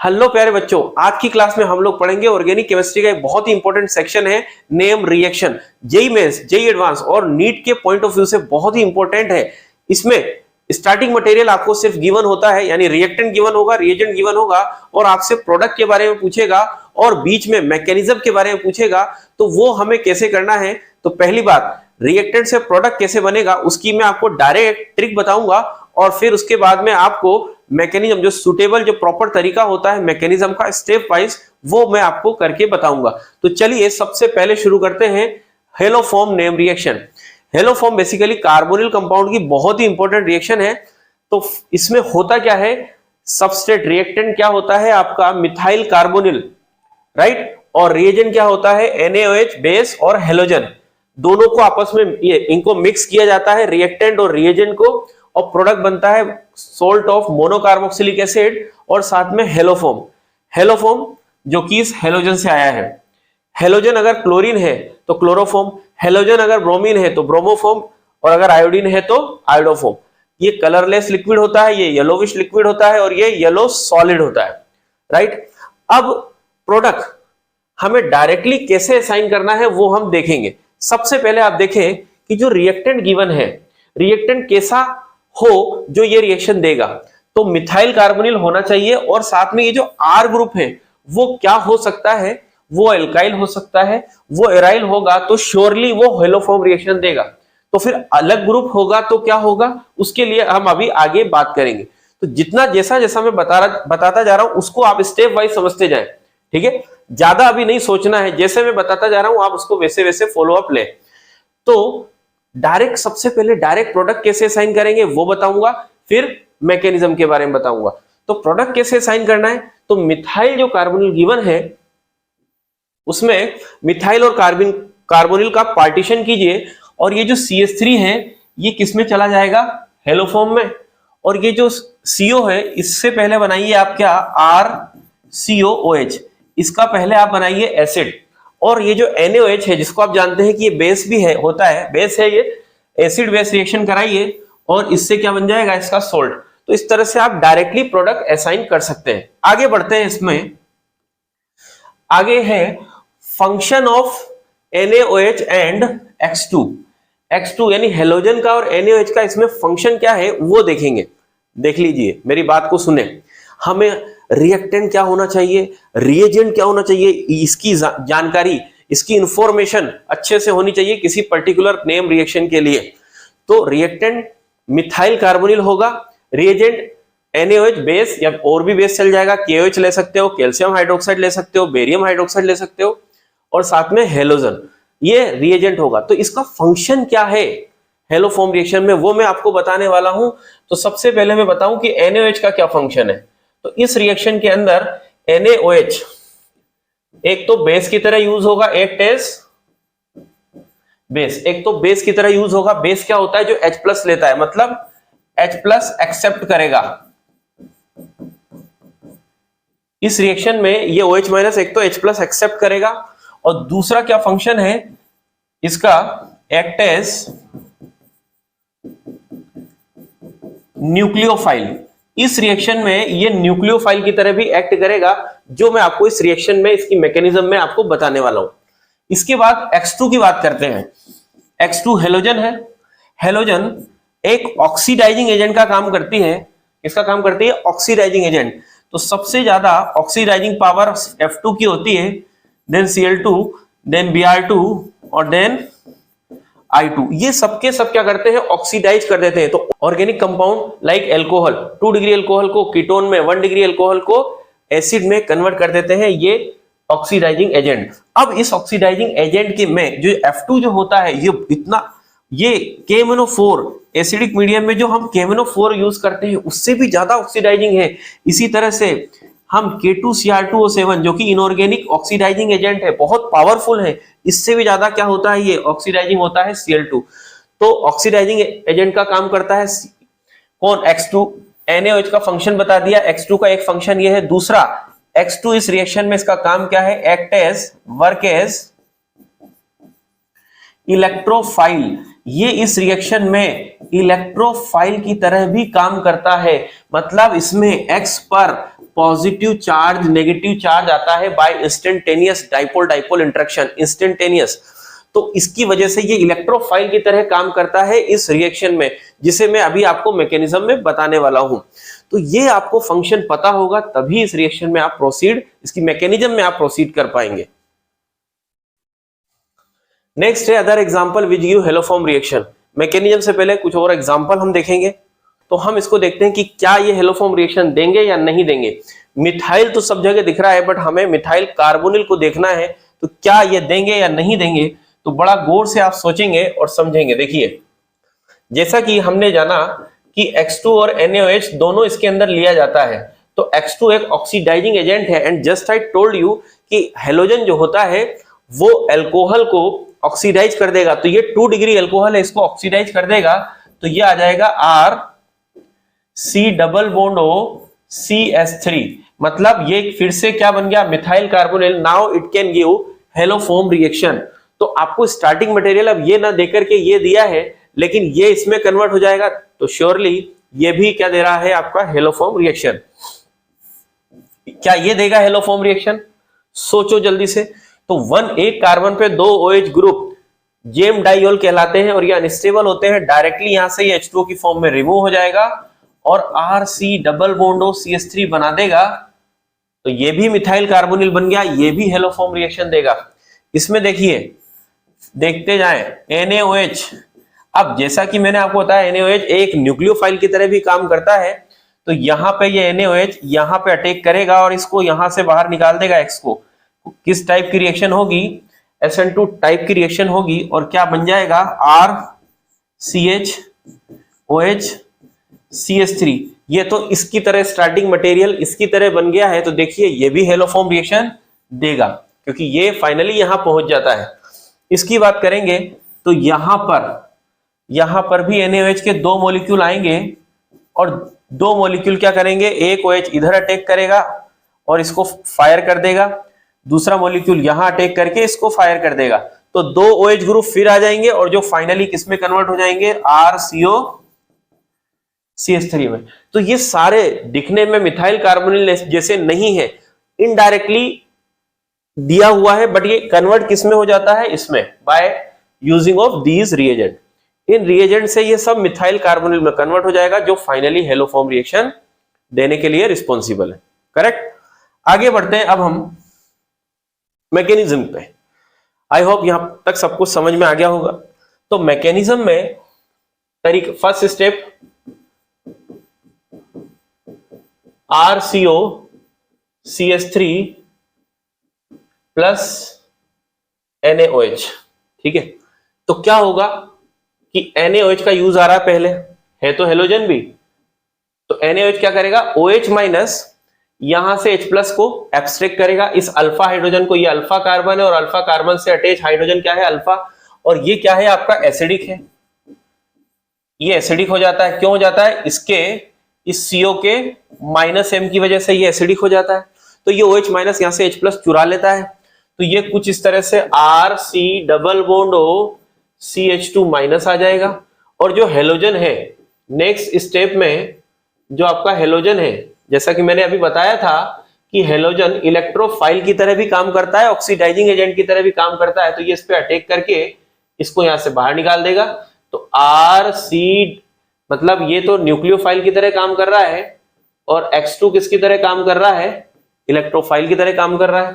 Hello प्यारे बच्चों, आज की क्लास में हम लोग पढ़ेंगे ऑर्गेनिक केमिस्ट्री का एक बहुत ही इंपॉर्टेंट सेक्शन है name reaction. JEE mains, JEE advance और नीट के पॉइंट ऑफ व्यू से बहुत ही इंपॉर्टेंट है। इसमें स्टार्टिंग मटेरियल आपको सिर्फ गिवन होता है, यानी रिएक्टेंट गिवन होगा, रिएजेंट गिवन होगा और आपसे प्रोडक्ट के बारे में पूछेगा और बीच में मैकेनिज्म के बारे में पूछेगा। तो वो हमें कैसे करना है, तो पहली बात रिएक्टेंट से प्रोडक्ट कैसे बनेगा उसकी मैं आपको डायरेक्ट ट्रिक बताऊंगा और फिर उसके बाद में आपको मैकेनिज्म जो सुटेबल जो प्रॉपर तरीका होता है मैकेनिज्म का स्टेप वाइज वो मैं आपको करके बताऊंगा। तो चलिए सबसे पहले शुरू करते हैं haloform name reaction. Haloform basically carbonyl compound की बहुत ही इंपॉर्टेंट रिएक्शन है। तो इसमें होता क्या है, सबस्ट्रेट रिएक्टेंट क्या होता है आपका मिथाइल कार्बोनिल, राइट, और रिएजेंट क्या होता है NaOH बेस और हेलोजन। दोनों को आपस में इनको मिक्स किया जाता है रिएक्टेंट और रिएजेंट को, और प्रोडक्ट बनता है सोल्ट ऑफ मोनोकार्बोक्सिलिक एसिड और साथ में हेलोफॉर्म। हेलोफॉर्म जो कि इस हेलोजन से आया है। हेलोजन अगर क्लोरीन है तो क्लोरोफॉर्म, हेलोजन अगर ब्रोमीन है तो ब्रोमोफॉर्म और अगर आयोडीन है तो आयोडोफॉर्म। ये कलरलेस लिक्विड होता है, ये येलोविश लिक्विड होता है और ये येलो सॉलिड होता है, राइट। अब प्रोडक्ट हमें डायरेक्टली कैसे असाइन करना है वो हम देखेंगे। सबसे पहले आप देखें कि जो रिएक्टेंट गिवन है, रिएक्टेंट कैसा हो जो ये रिएक्शन देगा, तो मिथाइल कार्बोनिल होना चाहिए और साथ में ये जो R ग्रुप है वो क्या हो सकता है, वो एल्काइल हो सकता है, वो एराइल होगा तो श्योरली वो हेलोफॉर्म रिएक्शन देगा। तो फिर अलग ग्रुप होगा तो क्या होगा, उसके लिए हम अभी आगे बात करेंगे। तो जितना जैसा जैसा मैं बताता जा रहा हूं उसको आप स्टेप वाइज समझते जाएं, ठीक है। ज्यादा अभी नहीं सोचना है, जैसे मैं बताता जा रहा हूं आप उसको वैसे वैसे फॉलो अप ले। तो डायरेक्ट सबसे पहले डायरेक्ट प्रोडक्ट कैसे असाइन करेंगे वो बताऊंगा, फिर मैकेनिज्म के बारे में बताऊंगा। तो प्रोडक्ट कैसे असाइन करना है, तो मिथाइल जो कार्बोनिल गिवन है उसमें मिथाइल और कार्बोनिल का पार्टीशन कीजिए और ये जो CH3 है ये किसमें चला जाएगा, हेलोफॉर्म में। और ये जो CO है इससे पहले बनाइए आप क्या, RCOOH, इसका पहले आप बनाइए एसिड। और ये जो NaOH है जिसको आप जानते हैं कि ये बेस भी है, होता है बेस है, ये एसिड बेस रिएक्शन कराइए और इससे क्या बन जाएगा, इसका सोल्ट। तो इस तरह से आप डायरेक्टली प्रोडक्ट असाइन कर सकते हैं। आगे बढ़ते हैं, इसमें आगे है function of NaOH and X2 यानी हेलोजन का और NaOH का इसमें फंक्शन क्या है वो देखेंगे। देख लीजिए, मेरी बात को सुने। हमें रिएक्टेंट क्या होना चाहिए, रिएजेंट क्या होना चाहिए, इसकी जानकारी, इसकी इंफॉर्मेशन अच्छे से होनी चाहिए किसी पर्टिकुलर नेम रिएक्शन के लिए। तो रिएक्टेंट मिथाइल कार्बोनिल होगा, रिएजेंट NaOH बेस या और भी बेस चल जाएगा, KOH ले सकते हो, कैल्शियम हाइड्रोक्साइड ले सकते हो, बेरियम हाइड्रोक्साइड ले सकते हो और साथ में हेलोजन, ये रिएजेंट होगा। तो इसका फंक्शन क्या है हेलोफॉर्म रिएक्शन में वो मैं आपको बताने वाला हूं। तो सबसे पहले मैं बताऊं कि NaOH का क्या फंक्शन है। तो इस रिएक्शन के अंदर NaOH एक तो बेस की तरह यूज होगा, एक्ट एज बेस, एक तो बेस की तरह यूज होगा। बेस क्या होता है, जो H+ लेता है, मतलब H+ एक्सेप्ट करेगा। इस रिएक्शन में ये OH- एक तो H+ एक्सेप्ट करेगा और दूसरा क्या फंक्शन है इसका, एक्ट एज न्यूक्लियोफाइल। इस रिएक्शन में ये न्यूक्लियोफाइल की तरह भी एक्ट करेगा, जो मैं आपको इस रिएक्शन में इसकी मैकेनिज्म में आपको बताने वाला हूं। इसके बाद X2 की बात करते हैं। X2 हेलोजन है। हेलोजन एक ऑक्सीडाइजिंग एजेंट का काम करती है। इसका काम करती है ऑक्सीडाइजिंग एजेंट। तो सबसे ज्यादा ऑक्सीडाइजिंग पावर F2 की होती है, देन Cl2, देन Br2 और देन I2। ये सबके सब क्या करते हैं, ऑक्सीडाइज कर देते हैं। तो organic compound like alcohol, 2 degree alcohol को कीटोन में, 1 डिग्री एल्कोहल को एसिड में कन्वर्ट कर देते हैं, ये ऑक्सीडाइजिंग एजेंट। अब इस ऑक्सीडाइजिंग एजेंट के में जो F2 जो होता है ये KMnO4 एसिडिक मीडियम में जो हम KMnO4 यूज करते हैं उससे भी ज्यादा ऑक्सीडाइजिंग है। इसी तरह से हम K2Cr2O7 जो कि इनऑर्गेनिक ऑक्सीडाइजिंग एजेंट है, बहुत पावरफुल है, इससे भी ज्यादा क्या होता है, ये ऑक्सीडाइजिंग होता है Cl2। तो ऑक्सीडाइजिंग एजेंट का काम करता है कौन, X2। NaOH का फंक्शन बता दिया, X2 का एक फंक्शन ये है। दूसरा X2 इस रिएक्शन में इसका काम क्या है, act as, work as electrophile. ये इस रिएक्शन में इलेक्ट्रोफाइल की तरह भी काम करता है, मतलब इसमें X पर पॉजिटिव चार्ज नेगेटिव चार्ज आता है by instantaneous dipole dipole interaction, instantaneous. तो इसकी वजह से ये इलेक्ट्रोफाइल की तरह काम करता है इस रिएक्शन में, जिसे मैं अभी आपको मैकेनिज्म में बताने वाला हूं। तो ये आपको फंक्शन पता होगा तभी इस रिएक्शन में आप प्रोसीड, इसकी मैकेनिज्म में आप प्रोसीड कर पाएंगे। नेक्स्ट है other example which give haloform reaction. Mechanism से पहले कुछ और एग्जांपल हम देखेंगे। तो हम इसको देखते हैं कि क्या ये हेलोफॉर्म रिएक्शन देंगे या नहीं देंगे। मिथाइल तो सब जगह दिख रहा है, बट हमें मिथाइल कार्बोनिल को देखना है, तो क्या ये देंगे या नहीं देंगे, तो बड़ा गौर से आप सोचेंगे और समझेंगे। देखिए, जैसा कि हमने जाना कि X2 और NaOH दोनों इसके अंदर लिया जाता है, तो X2 एक ऑक्सीडाइजिंग एजेंट है, and just I told you कि हेलोजन जो होता है वो अल्कोहल को ऑक्सीडाइज कर देगा। तो ये 2 डिग्री अल्कोहल है, इसको ऑक्सीडाइज कर देगा, तो ये आ जाएगा RC≡CH3। मतलब ये फिर से क्या बन गया, methyl carbonyl. Now it can give haloform reaction. तो आपको स्टार्टिंग मटेरियल अब ये ना देकर के ये दिया है, लेकिन ये इसमें कन्वर्ट हो जाएगा, तो श्योरली ये भी क्या दे रहा है आपका, हेलोफॉर्म रिएक्शन। क्या ये देगा हेलोफॉर्म रिएक्शन? सोचो जल्दी से। तो एक कार्बन पे 2 OH ग्रुप जेम डाइऑल कहलाते हैं, और ये अनस्टेबल होते हैं। डायरेक्टली यहां से ये H2O की फॉर्म में रिमूव हो जाएगा और RC≡CH3 बना देगा। तो ये भी मिथाइल कार्बोनिल बन गया, ये भी हेलोफॉर्म रिएक्शन देगा। इसमें देखिए, देखते जाएं, NaOH। अब जैसा कि मैंने आपको बताया, NaOH एक न्यूक्लियोफाइल की तरह भी काम करता है। तो यहां पे ये NaOH यहां पे अटैक करेगा और इसको यहां से बाहर निकाल देगा X को। किस टाइप की रिएक्शन होगी? SN2 टाइप की रिएक्शन होगी, और क्या बन जाएगा, RCHOH ये तो इसकी तरह स्टार्टिंग मटेरियल इसकी तरह बन गया है। तो देखिए, ये भी हेलोफॉर्म रिएक्शन देगा, क्योंकि ये फाइनली यहां पहुंच जाता है। इसकी बात करेंगे तो यहां पर भी NaOH के 2 मॉलिक्यूल आएंगे, और 2 मॉलिक्यूल क्या करेंगे, एक OH इधर अटैक करेगा और इसको फायर कर देगा, दूसरा मॉलिक्यूल यहां अटैक करके इसको फायर कर देगा। तो 2 OH ग्रुप फिर आ जाएंगे, और जो फाइनली किसमें कन्वर्ट हो जाएंगे, RCOCH3 में। तो ये सारे दिखने में मिथाइल कार्बोनिल जैसे नहीं है, इनडायरेक्टली दिया हुआ है, बट ये कन्वर्ट किसमें हो जाता है, इसमें, by using of these reagent. In reagent से ये सब मिथाइल कार्बोनिल में कन्वर्ट हो जाएगा, जो फाइनली हेलोफॉर्म रिएक्शन देने के लिए रिस्पॉन्सिबल है। करेक्ट। आगे बढ़ते हैं अब हम मैकेनिज्म पे। आई होप यहां तक सब कुछ समझ में आ गया होगा। तो मैकेनिज्म में first step, RCOCH3 plus NaOH। ठीक है, तो क्या होगा कि NaOH का यूज आ रहा है, पहले है तो हेलोजन भी, तो NaOH क्या करेगा, OH माइनस यहां से H प्लस को एब्स्ट्रैक्ट करेगा, इस अल्फा हाइड्रोजन को, ये अल्फा कार्बन है और अल्फा कार्बन से अटैच हाइड्रोजन क्या है, अल्फा, और ये क्या है आपका, एसिडिक है। ये एसिडिक हो जाता है, क्यों हो जाता है, इसके इस CO के -M की वजह से ये एसिडिक हो जाता है। तो ये OH माइनस यहां से H प्लस चुरा लेता है, तो ये कुछ इस तरह से RC≡CH2 माइनस आ जाएगा। और जो हेलोजन है, नेक्स्ट स्टेप में जो आपका हेलोजन है, जैसा कि मैंने अभी बताया था कि हेलोजन इलेक्ट्रोफाइल की तरह भी काम करता है, ऑक्सीडाइजिंग एजेंट की तरह भी काम करता है। तो ये इस पे अटैक करके इसको यहां से बाहर निकाल देगा। तो RC मतलब ये तो न्यूक्लियोफाइल की तरह काम कर रहा है, और X2 किसकी तरह काम कर रहा है, इलेक्ट्रोफाइल की तरह काम कर रहा है।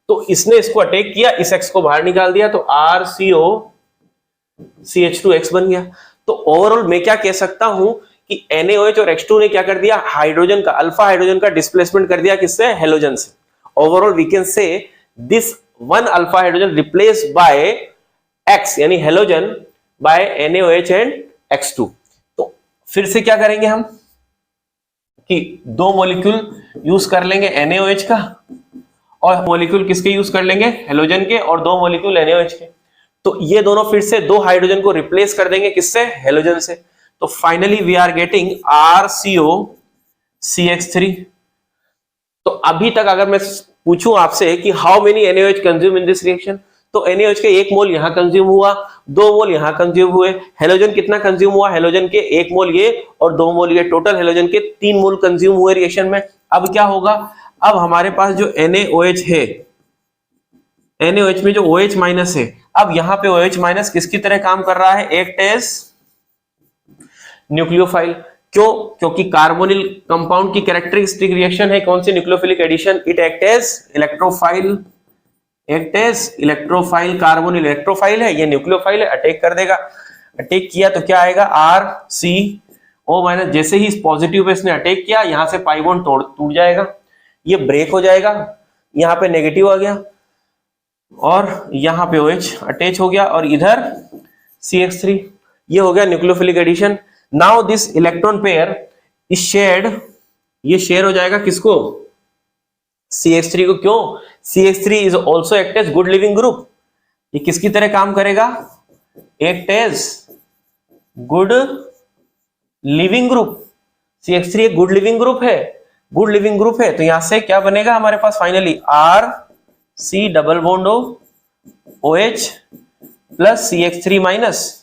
तो इसने इसको अटैक किया, इस X को बाहर निकाल दिया, तो RCOCH2X बन गया। तो ओवरऑल मैं क्या कह सकता हूं कि NaOH और X2 ने क्या कर दिया, हाइड्रोजन का, अल्फा हाइड्रोजन का डिस्प्लेसमेंट कर दिया, किससे, हेलोजन से। Overall we can say this one alpha hydrogen replaced by X यानी halogen by NaOH and X2। तो फिर से क्या करेंगे हम कि 2 मॉलिक्यूल यूज कर लेंगे NaOH का, और मॉलिक्यूल किसके यूज कर लेंगे, हेलोजन के, और 2 मॉलिक्यूल NaOH के। तो ये दोनों फिर से 2 हाइड्रोजन को रिप्लेस कर देंगे, किससे, हेलोजन से। तो finally we are getting RCOCH3। तो अभी तक अगर मैं पूछूं आपसे कि how many NaOH consume in this reaction, तो NaOH के 1 मोल यहां कंज्यूम हुआ, 2 मोल यहां कंज्यूम हुए। हेलोजन कितना कंज्यूम हुआ, हेलोजन के 1 मोल ये और 2 मोल ये, टोटल हेलोजन के 3 मोल कंज्यूम हुए रिएक्शन में। अब क्या होगा, अब हमारे पास जो NaOH है, NaOH में जो OH माइनस है, अब यहाँ पे OH माइनस किसकी तरह काम कर रहा है, एक्ट एज न्यूक्लियोफाइल। क्यों? क्योंकि कार्बोनिल कंपाउंड की कैरेक्टरिस्टिक रिएक्शन है कौन सी, nucleophilic addition. It act as electrophile, act as electrophile, carbonyl electrophile है, ये न्यूक्लियोफाइल है, अटैक कर देगा। अटैक किया तो क्या आएगा, RCO माइनस। जैसे ही इस पॉजिटिव पे इसने अटैक किया, यहां से पाई बॉन्ड टूट जाएगा, ये ब्रेक हो जाएगा, यहाँ पे नेगेटिव आ गया और यहाँ पे OH अटैच हो गया और इधर CH3, ये हो गया nucleophilic addition. Now this electron pair is shared, ये शेयर हो जाएगा किसको, CH3 को। क्यों, CH3 is also act as good living group, ये किसकी तरह काम करेगा, act as good living group. CH3 एक गुड लिविंग ग्रुप है, गुड लिविंग ग्रुप है, तो यहां से क्या बनेगा हमारे पास finally, RC double bond OH plus CH3 minus.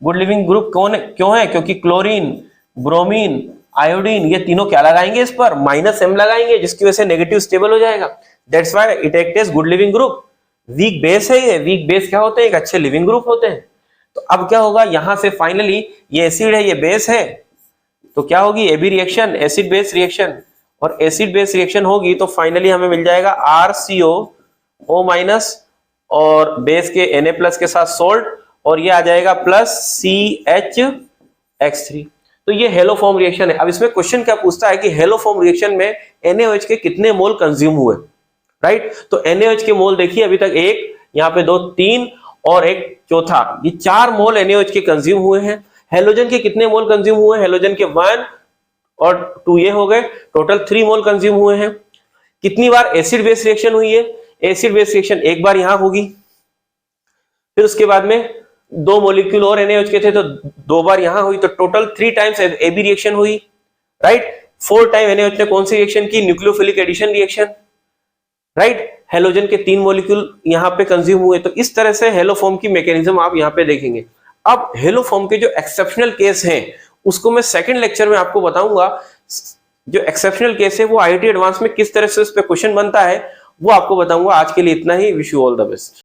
Good living group कौन है, क्यों है, क्योंकि क्लोरीन, ब्रोमीन, आयोडीन, ये तीनों क्या लगाएंगे इस पर, -M लगाएंगे, जिसकी वजह से नेगेटिव स्टेबल हो जाएगा। That's why it act as good living group. Weak base है ये, वीक बेस क्या होते हैं, एक अच्छे लिविंग ग्रुप होते हैं। तो अब क्या होगा, यहां से फाइनली ये एसिड है, ये बेस है, तो क्या होगी, AB reaction, acid base reaction, और एसिड बेस रिएक्शन होगी तो फाइनली हमें मिल जाएगा RCO माइनस और बेस के Na+ के साथ सोल्ट, और ये आ जाएगा प्लस CHX3। तो ये हेलो फॉर्म रिएक्शन है। अब इसमें क्वेश्चन क्या पूछता है कि हेलो फॉर्म रिएक्शन में NaOH के कितने मोल कंज्यूम हुए, राइट। तो NaOH के मोल देखिए, अभी तक एक, यहाँ पे 2, 3 और एक चौथा, ये 4 मोल NaOH के कंज्यूम हुए हैं। हेलोजन के कितने मोल कंज्यूम हुए, हेलोजन के 1 और 2 ये हो गए, टोटल 3 मोल कंज्यूम हुए हैं। कितनी बार एसिड बेस रिएक्शन हुई है, एसिड बेस रिएक्शन एक बार यहां होगी, फिर उसके बाद में 2 मॉलिक्यूल और NaOH के थे तो 2 बार यहां हुई, तो टोटल 3 टाइम्स AB रिएक्शन हुई, राइट। 4 टाइम NaOH ने कौन सी रिएक्शन की, nucleophilic addition reaction, right. Halogen के 3 मॉलिक्यूल यहां पे कंज्यूम हुए। तो इस तरह से हेलो फॉर्म की मैकेनिज्म आप यहां पे देखेंगे। अब हेलो फॉर्म के जो एक्सेप्शनल केस हैं उसको मैं सेकंड लेक्चर में आपको बताऊंगा। जो एक्सेप्शनल केस है वो IIT एडवांस में किस तरह से उस पे क्वेश्चन बनता है वो आपको बताऊंगा। आज के लिए इतना ही, wish you all the best.